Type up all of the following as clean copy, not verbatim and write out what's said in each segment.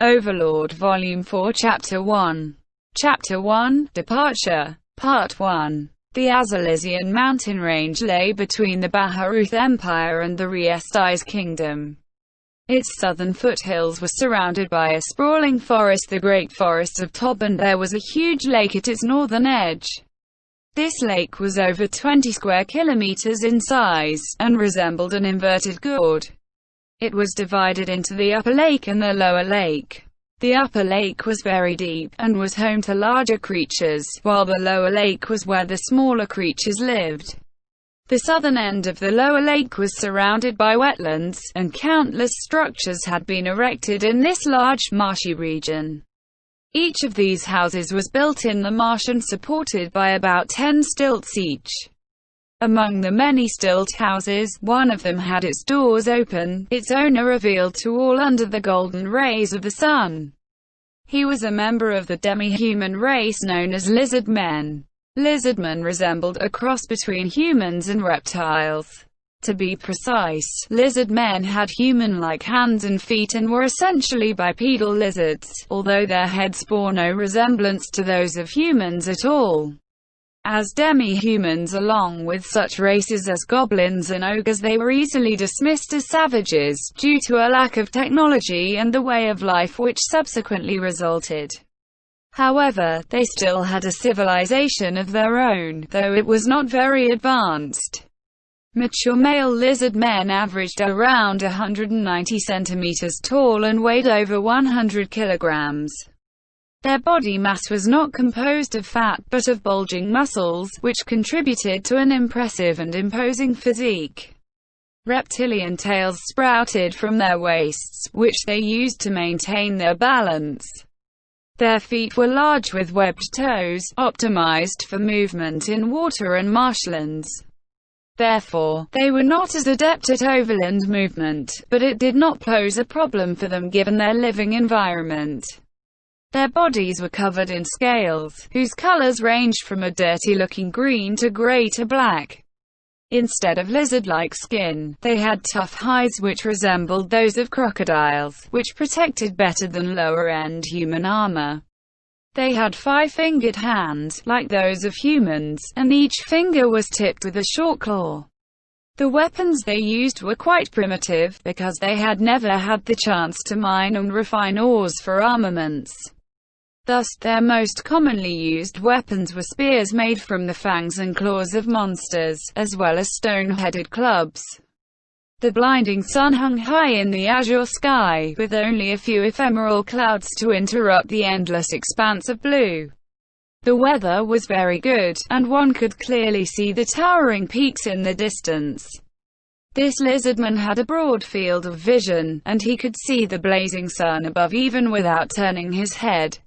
Overlord Volume 4 Chapter 1. Chapter 1, Departure. Part 1. The Azalesian mountain range lay between the Baharuth Empire and the Riesti's kingdom. Its southern foothills were surrounded by a sprawling forest, the Great Forests of Tob, and there was a huge lake at its northern edge. This lake was over 20 square kilometers in size, and resembled an inverted gourd. It was divided into the upper lake and the lower lake. The upper lake was very deep, and was home to larger creatures, while the lower lake was where the smaller creatures lived. The southern end of the lower lake was surrounded by wetlands, and countless structures had been erected in this large, marshy region. Each of these houses was built in the marsh and supported by about 10 stilts each. Among the many stilt houses, one of them had its doors open, its owner revealed to all under the golden rays of the sun. He was a member of the demi-human race known as lizard men. Lizardmen resembled a cross between humans and reptiles. To be precise, lizard men had human-like hands and feet and were essentially bipedal lizards, although their heads bore no resemblance to those of humans at all. As demi-humans, along with such races as goblins and ogres, they were easily dismissed as savages, due to a lack of technology and the way of life which subsequently resulted. However, they still had a civilization of their own, though it was not very advanced. Mature male lizard men averaged around 190 centimeters tall and weighed over 100 kilograms. Their body mass was not composed of fat, but of bulging muscles, which contributed to an impressive and imposing physique. Reptilian tails sprouted from their waists, which they used to maintain their balance. Their feet were large with webbed toes, optimized for movement in water and marshlands. Therefore, they were not as adept at overland movement, but it did not pose a problem for them given their living environment. Their bodies were covered in scales, whose colors ranged from a dirty-looking green to gray to black. Instead of lizard-like skin, they had tough hides which resembled those of crocodiles, which protected better than lower-end human armor. They had 5-fingered hands, like those of humans, and each finger was tipped with a short claw. The weapons they used were quite primitive, because they had never had the chance to mine and refine ores for armaments. Thus, their most commonly used weapons were spears made from the fangs and claws of monsters, as well as stone-headed clubs. The blinding sun hung high in the azure sky, with only a few ephemeral clouds to interrupt the endless expanse of blue. The weather was very good, and one could clearly see the towering peaks in the distance. This lizardman had a broad field of vision, and he could see the blazing sun above even without turning his head.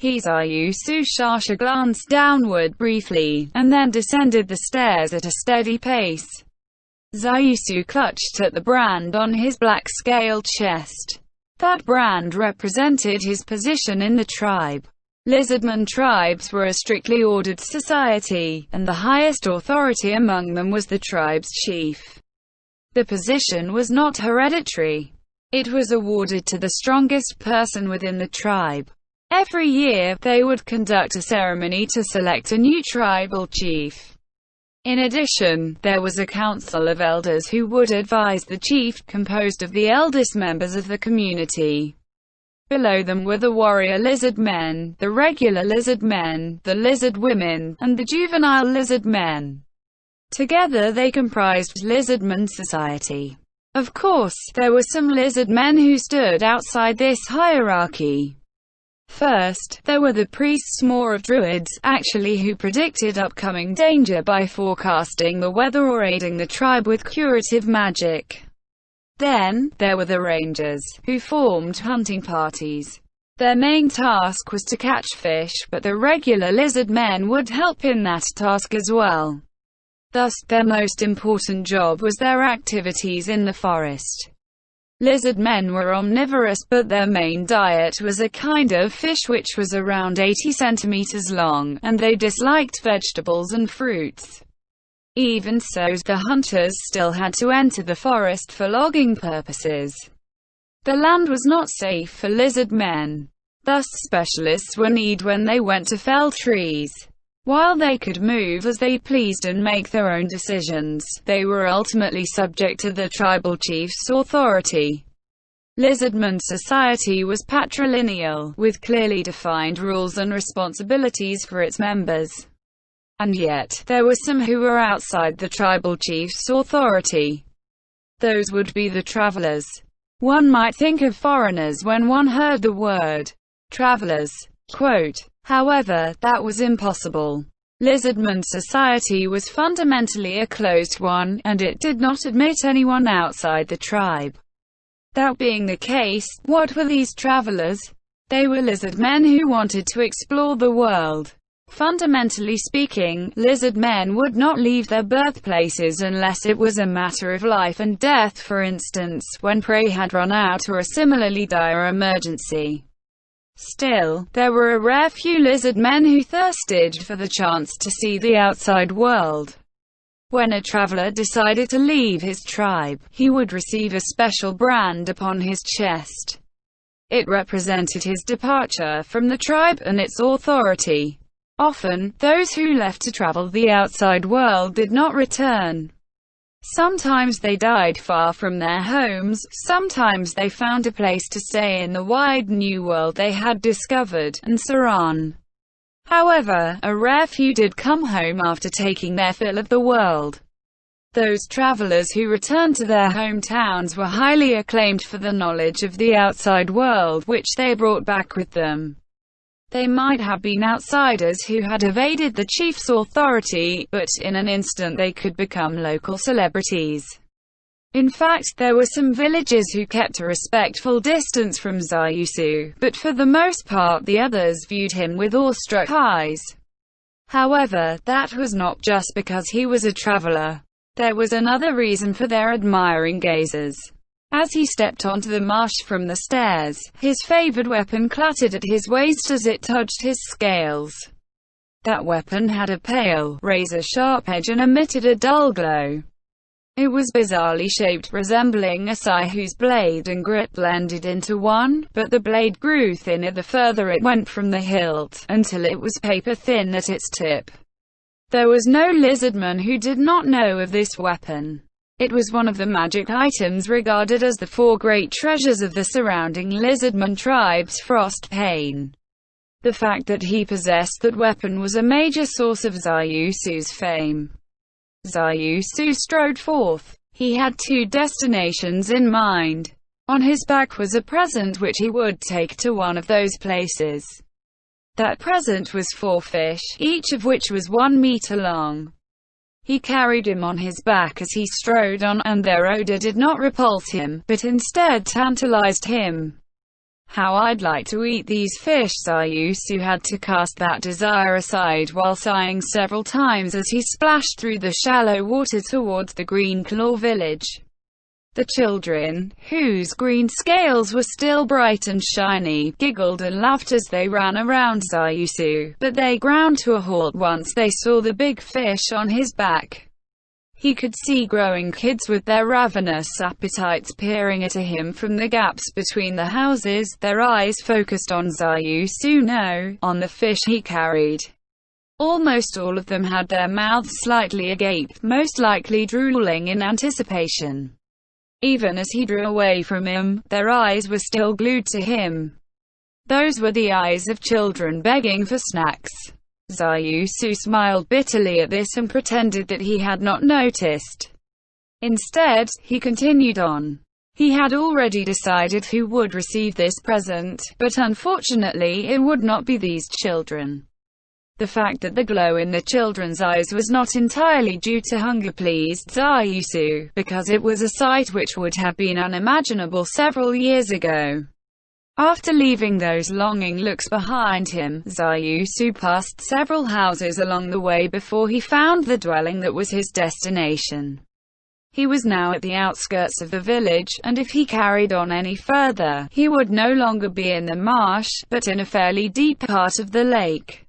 Zayusu Shasha glanced downward briefly, and then descended the stairs at a steady pace. Zayusu clutched at the brand on his black-scaled chest. That brand represented his position in the tribe. Lizardman tribes were a strictly ordered society, and the highest authority among them was the tribe's chief. The position was not hereditary. It was awarded to the strongest person within the tribe. Every year, they would conduct a ceremony to select a new tribal chief. In addition, there was a council of elders who would advise the chief, composed of the eldest members of the community. Below them were the warrior lizard men, the regular lizard men, the lizard women, and the juvenile lizard men. Together they comprised lizardman society. Of course, there were some lizard men who stood outside this hierarchy. First, there were the priests, more of druids, actually, who predicted upcoming danger by forecasting the weather or aiding the tribe with curative magic. Then, there were the rangers, who formed hunting parties. Their main task was to catch fish, but the regular lizard men would help in that task as well. Thus, their most important job was their activities in the forest. Lizard men were omnivorous, but their main diet was a kind of fish which was around 80 centimeters long, and they disliked vegetables and fruits. Even so, the hunters still had to enter the forest for logging purposes. The land was not safe for lizard men. Thus specialists were needed when they went to fell trees. While they could move as they pleased and make their own decisions, they were ultimately subject to the tribal chief's authority. Lizardman society was patrilineal, with clearly defined rules and responsibilities for its members. And yet, there were some who were outside the tribal chief's authority. Those would be the travelers. One might think of foreigners when one heard the word travelers. Quote, however, that was impossible. Lizardman society was fundamentally a closed one, and it did not admit anyone outside the tribe. That being the case, what were these travelers? They were lizard men who wanted to explore the world. Fundamentally speaking, lizard men would not leave their birthplaces unless it was a matter of life and death, for instance, when prey had run out or a similarly dire emergency. Still, there were a rare few lizard men who thirsted for the chance to see the outside world. When a traveler decided to leave his tribe, he would receive a special brand upon his chest. It represented his departure from the tribe and its authority. Often, those who left to travel the outside world did not return. Sometimes they died far from their homes, sometimes they found a place to stay in the wide new world they had discovered, and so on. However, a rare few did come home after taking their fill of the world. Those travelers who returned to their hometowns were highly acclaimed for the knowledge of the outside world which they brought back with them. They might have been outsiders who had evaded the chief's authority, but in an instant they could become local celebrities. In fact, there were some villagers who kept a respectful distance from Zayusu, but for the most part the others viewed him with awestruck eyes. However, that was not just because he was a traveler. There was another reason for their admiring gazes. As he stepped onto the marsh from the stairs, his favored weapon clattered at his waist as it touched his scales. That weapon had a pale, razor-sharp edge and emitted a dull glow. It was bizarrely shaped, resembling a sai whose blade and grit blended into one, but the blade grew thinner the further it went from the hilt, until it was paper-thin at its tip. There was no lizardman who did not know of this weapon. It was one of the magic items regarded as the four great treasures of the surrounding lizardman tribes: Frost Pain. The fact that he possessed that weapon was a major source of Zayusu's fame. Zayusu strode forth. He had two destinations in mind. On his back was a present which he would take to one of those places. That present was 4 fish, each of which was 1 meter long. He carried him on his back as he strode on, and their odor did not repulse him, but instead tantalized him. How I'd like to eat these fish! Zayusu had to cast that desire aside while sighing several times as he splashed through the shallow water towards the Green Claw village. The children, whose green scales were still bright and shiny, giggled and laughed as they ran around Zayusu, but they ground to a halt once they saw the big fish on his back. He could see growing kids with their ravenous appetites peering at him from the gaps between the houses, their eyes focused on Zayusu, no, on the fish he carried. Almost all of them had their mouths slightly agape, most likely drooling in anticipation. Even as he drew away from him, their eyes were still glued to him. Those were the eyes of children begging for snacks. Zayusu smiled bitterly at this and pretended that he had not noticed. Instead, he continued on. He had already decided who would receive this present, but unfortunately it would not be these children. The fact that the glow in the children's eyes was not entirely due to hunger pleased Zayusu, because it was a sight which would have been unimaginable several years ago. After leaving those longing looks behind him, Zayusu passed several houses along the way before he found the dwelling that was his destination. He was now at the outskirts of the village, and if he carried on any further, he would no longer be in the marsh, but in a fairly deep part of the lake.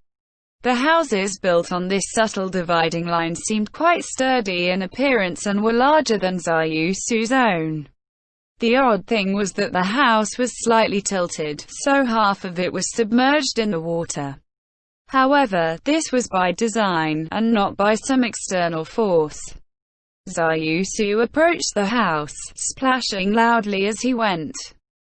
The houses built on this subtle dividing line seemed quite sturdy in appearance and were larger than Zayusu's own. The odd thing was that the house was slightly tilted, so half of it was submerged in the water. However, this was by design, and not by some external force. Zayusu approached the house, splashing loudly as he went.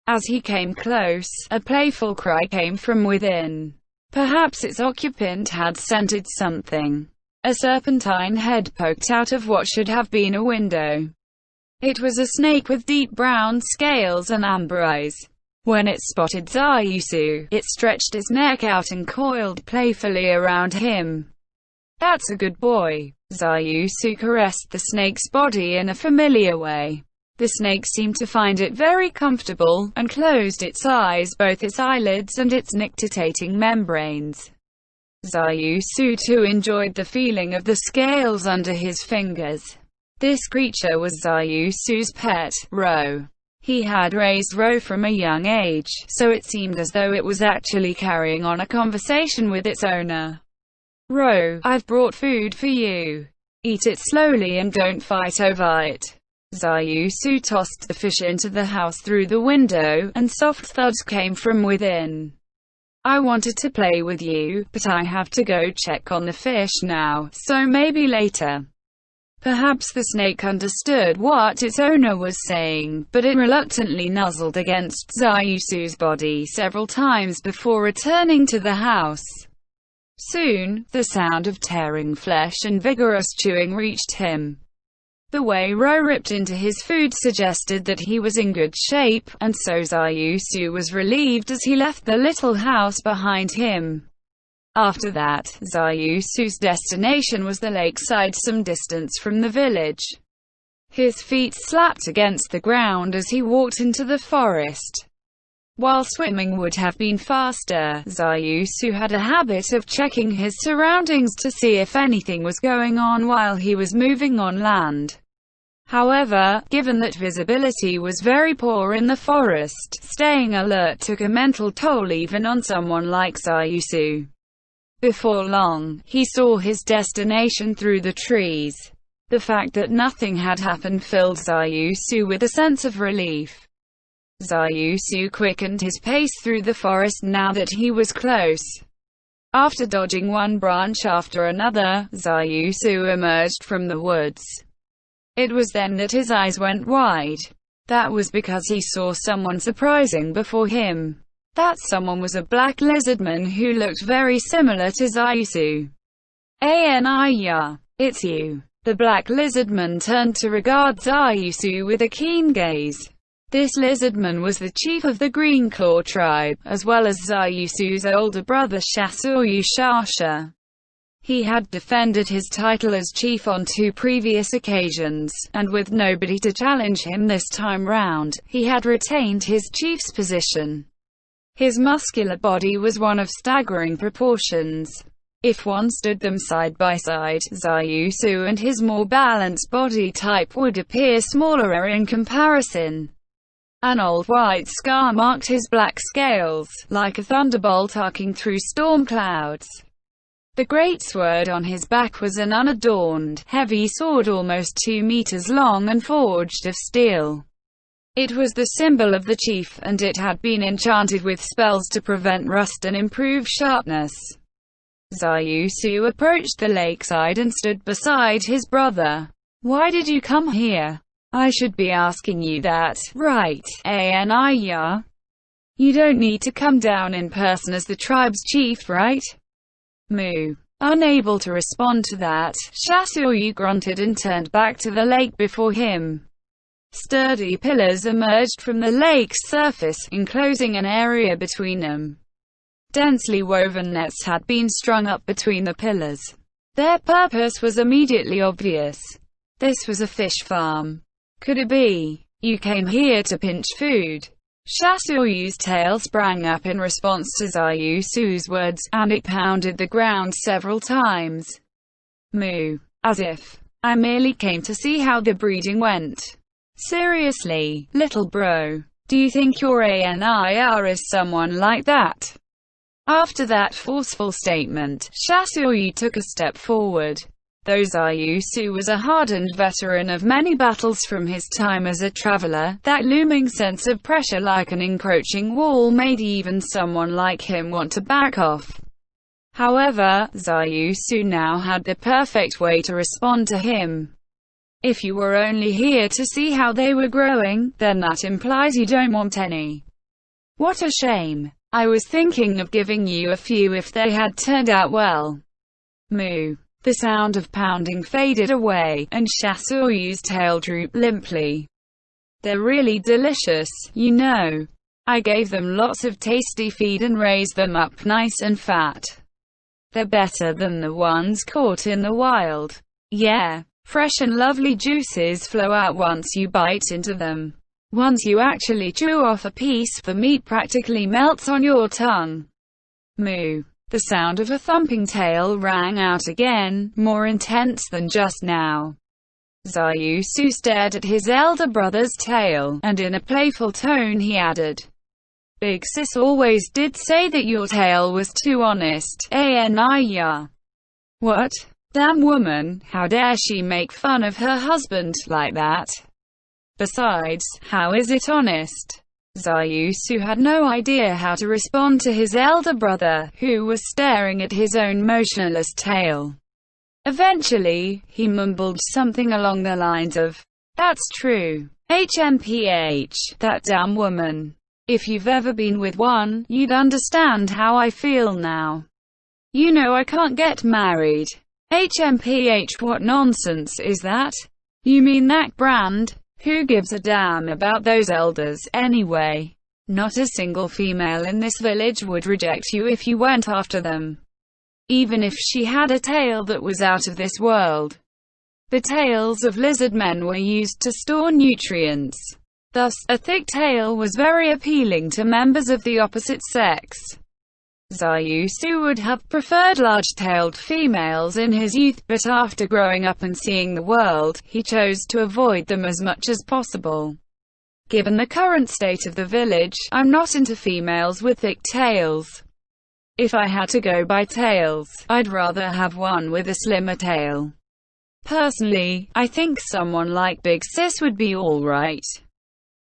As he came close, a playful cry came from within. Perhaps its occupant had scented something. A serpentine head poked out of what should have been a window. It was a snake with deep brown scales and amber eyes. When it spotted Zayusu, it stretched its neck out and coiled playfully around him. "That's a good boy." Zayusu caressed the snake's body in a familiar way. The snake seemed to find it very comfortable, and closed its eyes, both its eyelids and its nictitating membranes. Zayusu too enjoyed the feeling of the scales under his fingers. This creature was Zayusu's pet, Ro. He had raised Ro from a young age, so it seemed as though it was actually carrying on a conversation with its owner. "Ro, I've brought food for you. Eat it slowly and don't fight over it." Zayusu tossed the fish into the house through the window, and soft thuds came from within. "I wanted to play with you, but I have to go check on the fish now, so maybe later." Perhaps the snake understood what its owner was saying, but it reluctantly nuzzled against Zayusu's body several times before returning to the house. Soon, the sound of tearing flesh and vigorous chewing reached him. The way Ro ripped into his food suggested that he was in good shape, and so Zayusu was relieved as he left the little house behind him. After that, Zayusu's destination was the lakeside some distance from the village. His feet slapped against the ground as he walked into the forest. While swimming would have been faster, Zayusu had a habit of checking his surroundings to see if anything was going on while he was moving on land. However, given that visibility was very poor in the forest, staying alert took a mental toll even on someone like Zayusu. Before long, he saw his destination through the trees. The fact that nothing had happened filled Zayusu with a sense of relief. Zayusu quickened his pace through the forest now that he was close. After dodging one branch after another, Zayusu emerged from the woods. It was then that his eyes went wide. That was because he saw someone surprising before him. That someone was a black lizardman who looked very similar to Zayusu. "Aniya, it's you." The black lizardman turned to regard Zayusu with a keen gaze. This lizardman was the chief of the Green Claw tribe, as well as Zayusu's older brother Shasuryu Shasha. He had defended his title as chief on 2 previous occasions, and with nobody to challenge him this time round, he had retained his chief's position. His muscular body was one of staggering proportions. If one stood them side by side, Zayusu and his more balanced body type would appear smaller in comparison. An old white scar marked his black scales, like a thunderbolt arcing through storm clouds. The great sword on his back was an unadorned, heavy sword almost 2 meters long and forged of steel. It was the symbol of the chief, and it had been enchanted with spells to prevent rust and improve sharpness. Zayusu approached the lakeside and stood beside his brother. "Why did you come here?" "I should be asking you that, right, Aniya? You don't need to come down in person as the tribe's chief, right?" Moo. Unable to respond to that, Shasuryu grunted and turned back to the lake before him. Sturdy pillars emerged from the lake's surface, enclosing an area between them. Densely woven nets had been strung up between the pillars. Their purpose was immediately obvious. This was a fish farm. Could it be? "You came here to pinch food." Shasuryu's tail sprang up in response to Zayusu's words, and it pounded the ground several times. Moo. As if. "I merely came to see how the breeding went." "Seriously, little bro? Do you think your ANIR is someone like that?" After that forceful statement, Shasuryu took a step forward. Though Zayusu was a hardened veteran of many battles from his time as a traveler, that looming sense of pressure like an encroaching wall made even someone like him want to back off. However, Zayusu now had the perfect way to respond to him. If you were only here to see how they were growing, then that implies you don't want any. What a shame. I was thinking of giving you a few if they had turned out well. Moo. The sound of pounding faded away, and Shasuoyu's tail drooped limply. They're really delicious, you know. I gave them lots of tasty feed and raised them up nice and fat. They're better than the ones caught in the wild. Yeah, fresh and lovely juices flow out once you bite into them. Once you actually chew off a piece, the meat practically melts on your tongue. Moo. The sound of a thumping tail rang out again, more intense than just now. Zayusu stared at his elder brother's tail, and in a playful tone he added, "Big sis always did say that your tail was too honest, ya." What? Damn woman, how dare she make fun of her husband like that? Besides, how is it honest? Zayusu had no idea how to respond to his elder brother, who was staring at his own motionless tail. Eventually, he mumbled something along the lines of, "That's true. HMPH, that damn woman. If you've ever been with one, you'd understand how I feel now. You know I can't get married. HMPH, what nonsense is that? You mean that brand? Who gives a damn about those elders, anyway? Not a single female in this village would reject you if you went after them. Even if she had a tail that was out of this world." The tails of lizard men were used to store nutrients. Thus, a thick tail was very appealing to members of the opposite sex. Zayusu would have preferred large-tailed females in his youth, but after growing up and seeing the world, he chose to avoid them as much as possible. Given the current state of the village, I'm not into females with thick tails. If I had to go by tails, I'd rather have one with a slimmer tail. Personally, I think someone like Big Sis would be alright.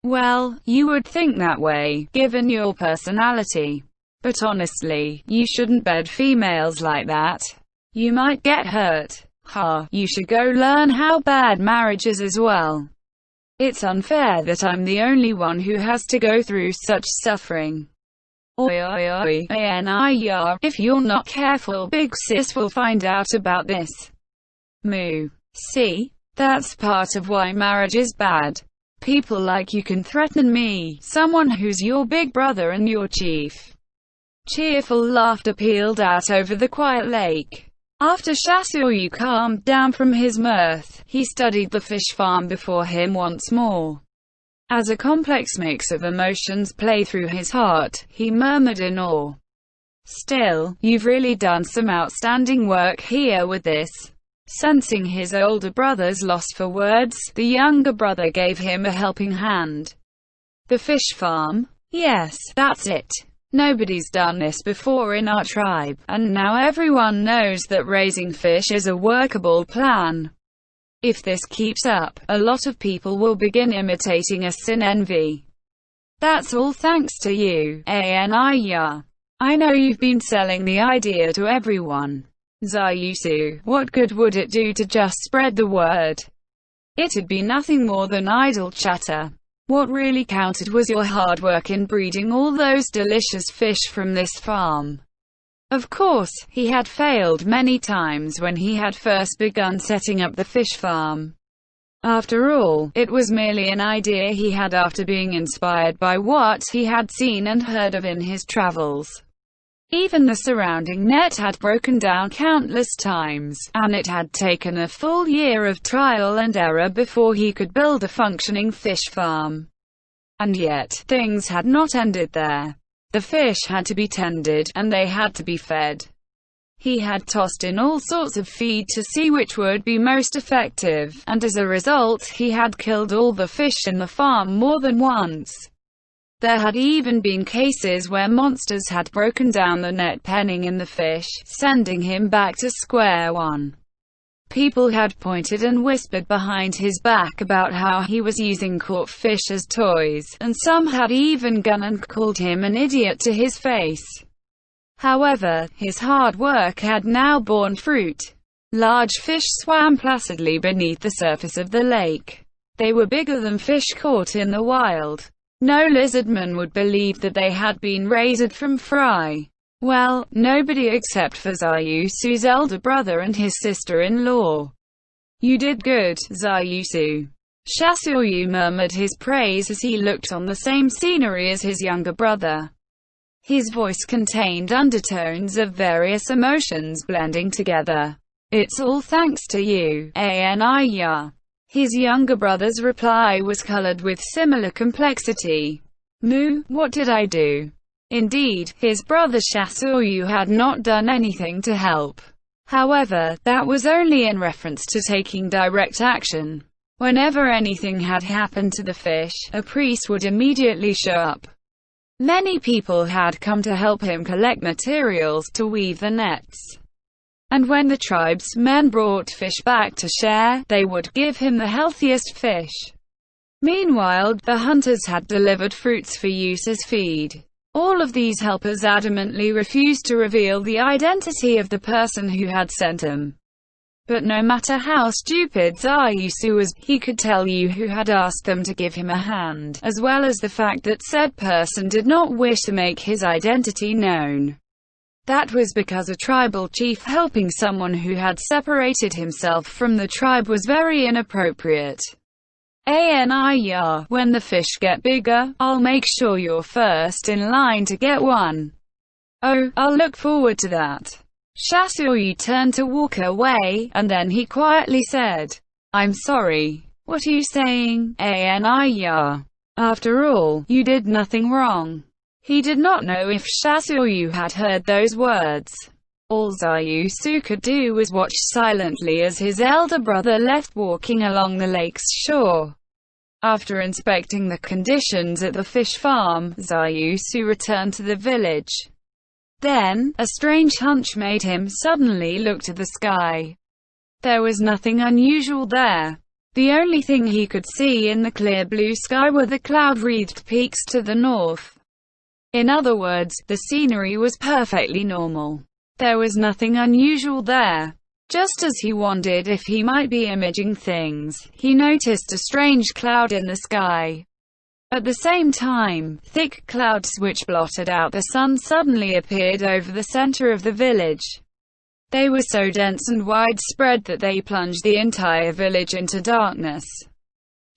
Well, you would think that way, given your personality. But honestly, you shouldn't bed females like that. You might get hurt. Ha, you should go learn how bad marriage is as well. It's unfair that I'm the only one who has to go through such suffering. Oi oi oi, ya. If you're not careful, Big Sis will find out about this. Moo. See? That's part of why marriage is bad. People like you can threaten me, someone who's your big brother and your chief. Cheerful laughter pealed out over the quiet lake. After Shasuoyu calmed down from his mirth, he studied the fish farm before him once more. As a complex mix of emotions played through his heart, he murmured in awe, "Still, you've really done some outstanding work here with this." Sensing his older brother's loss for words, the younger brother gave him a helping hand. "The fish farm? Yes, that's it. Nobody's done this before in our tribe, and now everyone knows that raising fish is a workable plan. If this keeps up, a lot of people will begin imitating us in envy. That's all thanks to you, ya. I know you've been selling the idea to everyone. Zayusu, what good would it do to just spread the word? It'd be nothing more than idle chatter. What really counted was your hard work in breeding all those delicious fish from this farm." Of course, he had failed many times when he had first begun setting up the fish farm. After all, it was merely an idea he had after being inspired by what he had seen and heard of in his travels. Even the surrounding net had broken down countless times, and it had taken a full year of trial and error before he could build a functioning fish farm. And yet, things had not ended there. The fish had to be tended, and they had to be fed. He had tossed in all sorts of feed to see which would be most effective, and as a result, he had killed all the fish in the farm more than once. There had even been cases where monsters had broken down the net penning in the fish, sending him back to square one. People had pointed and whispered behind his back about how he was using caught fish as toys, and some had even gone and called him an idiot to his face. However, his hard work had now borne fruit. Large fish swam placidly beneath the surface of the lake. They were bigger than fish caught in the wild. No lizardman would believe that they had been raised from fry. Well, nobody except for Zayusu's elder brother and his sister-in-law. You did good, Zayusu. Shasuryu murmured his praise as he looked on the same scenery as his younger brother. His voice contained undertones of various emotions blending together. It's all thanks to you, Aniya. His younger brother's reply was colored with similar complexity. Moo, what did I do? Indeed, his brother Shasuryu had not done anything to help. However, that was only in reference to taking direct action. Whenever anything had happened to the fish, a priest would immediately show up. Many people had come to help him collect materials to weave the nets. And when the tribesmen brought fish back to share, they would give him the healthiest fish. Meanwhile, the hunters had delivered fruits for use as feed. All of these helpers adamantly refused to reveal the identity of the person who had sent them. But no matter how stupid Zayusu was, he could tell you who had asked them to give him a hand, as well as the fact that said person did not wish to make his identity known. That was because a tribal chief helping someone who had separated himself from the tribe was very inappropriate. Aniya, when the fish get bigger, I'll make sure you're first in line to get one. Oh, I'll look forward to that. Shasuryu turned to walk away, and then he quietly said, I'm sorry. What are you saying, Aniya? After all, you did nothing wrong. He did not know if Shasuryu had heard those words. All Zayusu could do was watch silently as his elder brother left walking along the lake's shore. After inspecting the conditions at the fish farm, Zayusu returned to the village. Then, a strange hunch made him suddenly look to the sky. There was nothing unusual there. The only thing he could see in the clear blue sky were the cloud-wreathed peaks to the north. In other words, the scenery was perfectly normal. There was nothing unusual there. Just as he wondered if he might be imaging things, he noticed a strange cloud in the sky. At the same time, thick clouds which blotted out the sun suddenly appeared over the center of the village. They were so dense and widespread that they plunged the entire village into darkness.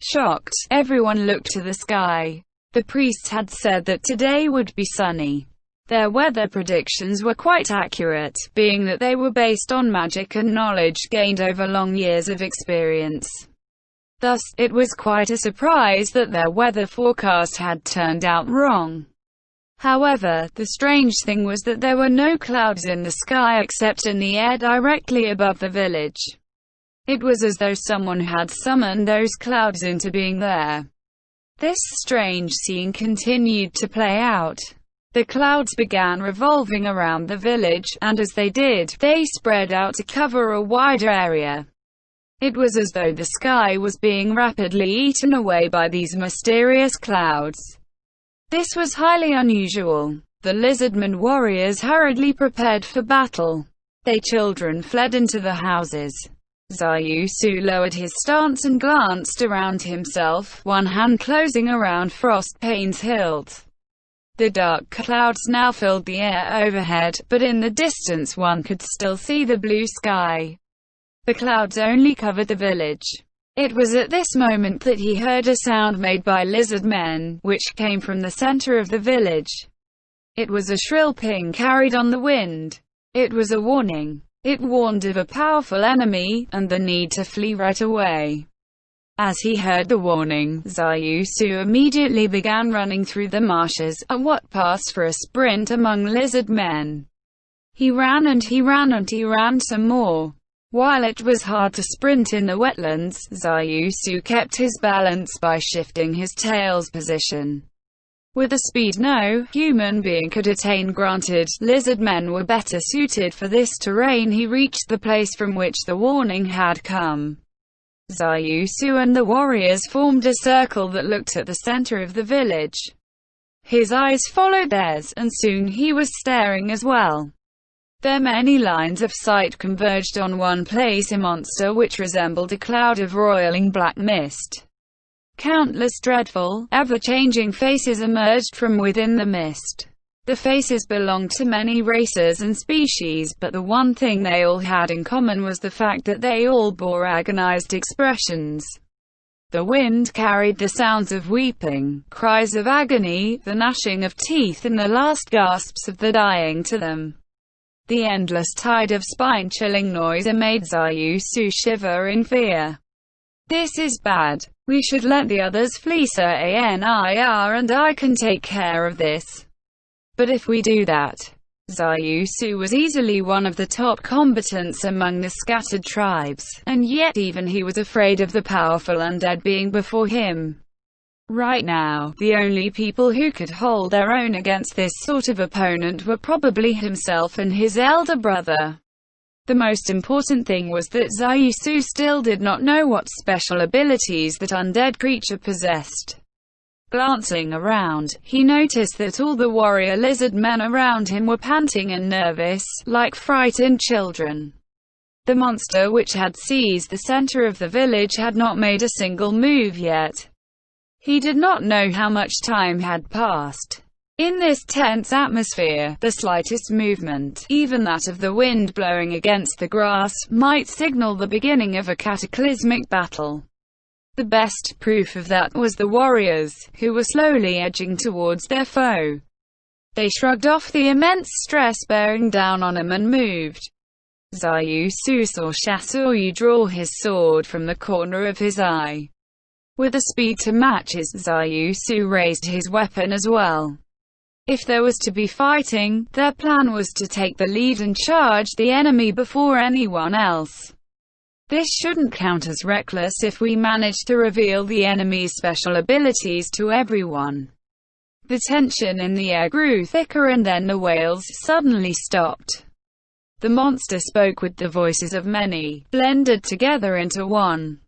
Shocked, everyone looked to the sky. The priests had said that today would be sunny. Their weather predictions were quite accurate, being that they were based on magic and knowledge gained over long years of experience. Thus, it was quite a surprise that their weather forecast had turned out wrong. However, the strange thing was that there were no clouds in the sky except in the air directly above the village. It was as though someone had summoned those clouds into being there. This strange scene continued to play out. The clouds began revolving around the village, and as they did, they spread out to cover a wider area. It was as though the sky was being rapidly eaten away by these mysterious clouds. This was highly unusual. The lizardmen warriors hurriedly prepared for battle. Their children fled into the houses. Zayusu lowered his stance and glanced around himself, one hand closing around Frostpane's hilt. The dark clouds now filled the air overhead, but in the distance one could still see the blue sky. The clouds only covered the village. It was at this moment that he heard a sound made by lizard men, which came from the center of the village. It was a shrill ping carried on the wind. It was a warning. It warned of a powerful enemy, and the need to flee right away. As he heard the warning, Zayusu immediately began running through the marshes, at what passed for a sprint among lizard men. He ran and he ran and he ran some more. While it was hard to sprint in the wetlands, Zayusu kept his balance by shifting his tail's position. With a speed no human being could attain, granted, lizard men were better suited for this terrain, he reached the place from which the warning had come. Zayusu and the warriors formed a circle that looked at the center of the village. His eyes followed theirs, and soon he was staring as well. Their many lines of sight converged on one place, a monster which resembled a cloud of roiling black mist. Countless dreadful, ever-changing faces emerged from within the mist. The faces belonged to many races and species, but the one thing they all had in common was the fact that they all bore agonized expressions. The wind carried the sounds of weeping, cries of agony, the gnashing of teeth and the last gasps of the dying to them. The endless tide of spine-chilling noise made Zayusu shiver in fear. This is bad. We should let the others flee, Sir Anir, and I can take care of this. But if we do that... Zayusu was easily one of the top combatants among the scattered tribes, and yet even he was afraid of the powerful undead being before him. Right now, the only people who could hold their own against this sort of opponent were probably himself and his elder brother. The most important thing was that Zayusu still did not know what special abilities that undead creature possessed. Glancing around, he noticed that all the warrior lizard men around him were panting and nervous, like frightened children. The monster which had seized the center of the village had not made a single move yet. He did not know how much time had passed. In this tense atmosphere, the slightest movement, even that of the wind blowing against the grass, might signal the beginning of a cataclysmic battle. The best proof of that was the warriors, who were slowly edging towards their foe. They shrugged off the immense stress bearing down on them and moved. Zayusu saw Shasuryu draw his sword from the corner of his eye. With a speed to match his, Zayusu raised his weapon as well. If there was to be fighting, their plan was to take the lead and charge the enemy before anyone else. This shouldn't count as reckless if we manage to reveal the enemy's special abilities to everyone. The tension in the air grew thicker, and then the wails suddenly stopped. The monster spoke with the voices of many, blended together into one.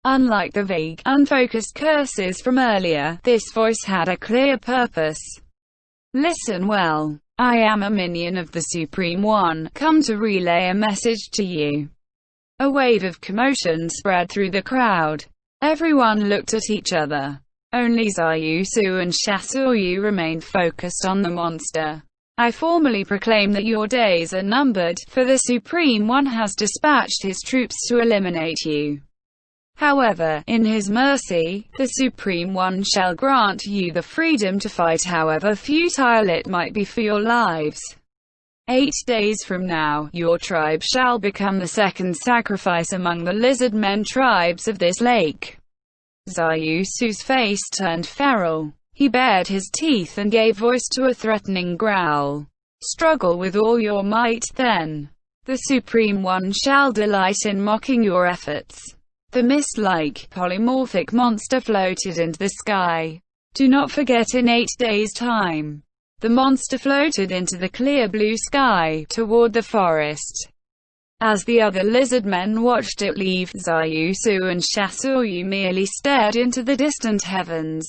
Unlike the vague, unfocused curses from earlier, this voice had a clear purpose. Listen well. I am a minion of the Supreme One, come to relay a message to you. A wave of commotion spread through the crowd. Everyone looked at each other. Only Zayusu and Shasuryu remained focused on the monster. I formally proclaim that your days are numbered, for the Supreme One has dispatched his troops to eliminate you. However, in his mercy, the Supreme One shall grant you the freedom to fight, however futile it might be, for your lives. 8 days from now, your tribe shall become the second sacrifice among the lizard men tribes of this lake. Zayusu's face turned feral. He bared his teeth and gave voice to a threatening growl. Struggle with all your might, then. The Supreme One shall delight in mocking your efforts. The mist-like, polymorphic monster floated into the sky. Do not forget, in 8 days' time. The monster floated into the clear blue sky, toward the forest. As the other lizard men watched it leave, Zayusu and Shasuryu merely stared into the distant heavens.